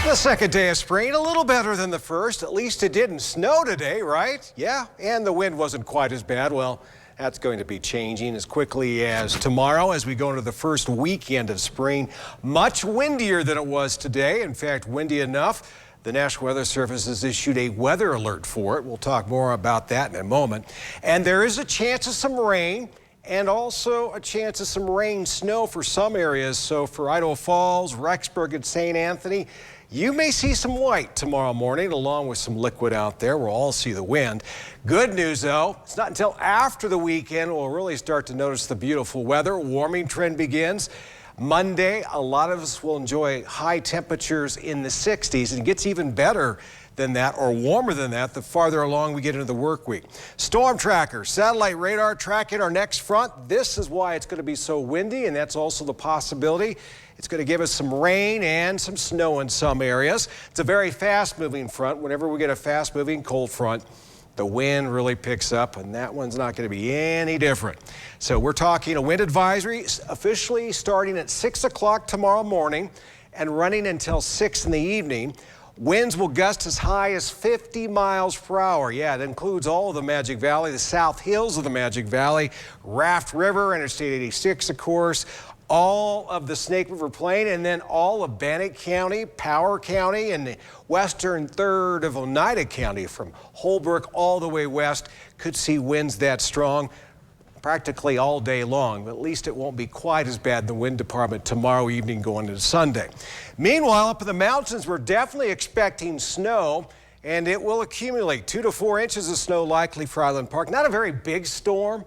The second day of spring, a little better than the first. At least it didn't snow today, right? Yeah, and the wind wasn't quite as bad. Well, that's going to be changing as quickly as tomorrow as we go into the first weekend of spring. Much windier than it was today. In fact, windy enough. The National Weather Service has issued a weather alert for it. We'll talk more about that in a moment. And there is a chance of some rain and also a chance of some rain snow for some areas. So for Idaho Falls, Rexburg, and St. Anthony, you may see some white tomorrow morning along with some liquid out there. We'll all see the wind. Good news, though, it's not until after the weekend we'll really start to notice the beautiful weather. Warming trend begins. Monday, a lot of us will enjoy high temperatures in the 60s, and it gets even better than that or warmer than that the farther along we get into the work week. Storm tracker, satellite radar tracking our next front. This is why it's going to be so windy, and that's also the possibility. It's going to give us some rain and some snow in some areas. It's a very fast-moving front. Whenever we get a fast-moving cold front, the wind really picks up, and that one's not going to be any different. So we're talking a wind advisory officially starting at 6 o'clock tomorrow morning and running until 6 in the evening. Winds will gust as high as 50 miles per hour. Yeah, that includes all of the Magic Valley, the South Hills of the Magic Valley, Raft River, Interstate 86, of course, all of the Snake River Plain, and then all of Bannock County, Power County, and the western third of Oneida County from Holbrook all the way west could see winds that strong practically all day long, but at least it won't be quite as bad in the wind department tomorrow evening going into Sunday. Meanwhile, up in the mountains, we're definitely expecting snow, and it will accumulate 2 to 4 inches of snow likely for Island Park. Not a very big storm.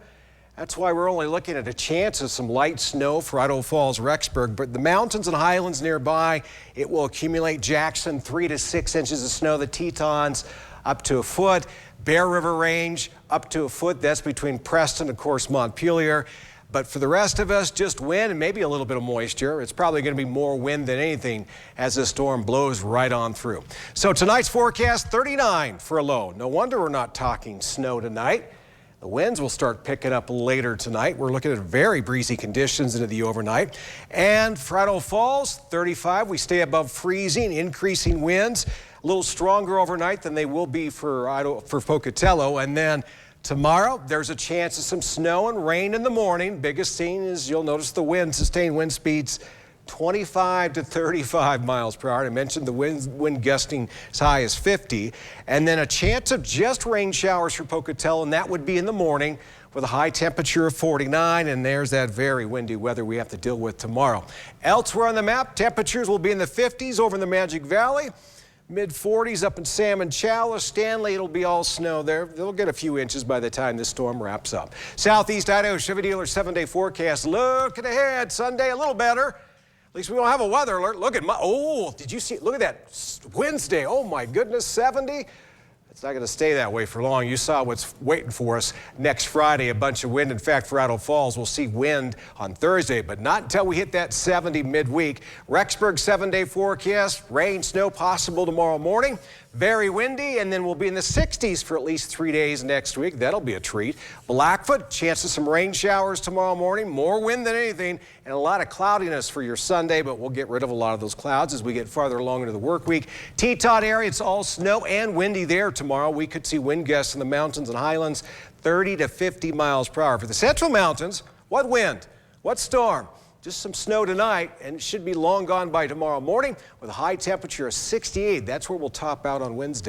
That's why we're only looking at a chance of some light snow for Idaho Falls, Rexburg, but the mountains and highlands nearby, it will accumulate. Jackson, 3 to 6 inches of snow. The Tetons, up to a foot. Bear River Range, up to a foot. That's between Preston, of course, Montpelier. But for the rest of us, just wind and maybe a little bit of moisture. It's probably going to be more wind than anything as the storm blows right on through. So tonight's forecast, 39 for a low. No wonder we're not talking snow tonight. The winds will start picking up later tonight. We're looking at very breezy conditions into the overnight. And for Idaho Falls, 35. We stay above freezing, increasing winds. A little stronger overnight than they will be for Pocatello. And then tomorrow, there's a chance of some snow and rain in the morning. Biggest thing is you'll notice the wind, sustained wind speeds 25 to 35 miles per hour. I mentioned the wind gusting as high as 50. And then a chance of just rain showers for Pocatello, and that would be in the morning with a high temperature of 49. And there's that very windy weather we have to deal with tomorrow. Elsewhere on the map, temperatures will be in the 50s over in the Magic Valley. Mid-40s up in Salmon Chalice. Stanley, it'll be all snow there. They'll get a few inches by the time this storm wraps up. Southeast Idaho Chevy dealer 7-day forecast. Looking ahead, Sunday a little better. At least we don't have a weather alert. Look at did you see, look at that Wednesday. Oh my goodness, 70. It's not going to stay that way for long. You saw what's waiting for us next Friday, a bunch of wind. In fact, for Idaho Falls, we'll see wind on Thursday, but not until we hit that 70 midweek. Rexburg 7-day forecast, rain, snow possible tomorrow morning. Very windy, and then we'll be in the 60s for at least 3 days next week. That'll be a treat. Blackfoot, chance of some rain showers tomorrow morning. More wind than anything, and a lot of cloudiness for your Sunday, but we'll get rid of a lot of those clouds as we get farther along into the work week. Teton area, it's all snow and windy there tomorrow. We could see wind gusts in the mountains and highlands, 30 to 50 miles per hour. For the central mountains, what wind? What storm? Just some snow tonight, and it should be long gone by tomorrow morning with a high temperature of 68. That's where we'll top out on Wednesday.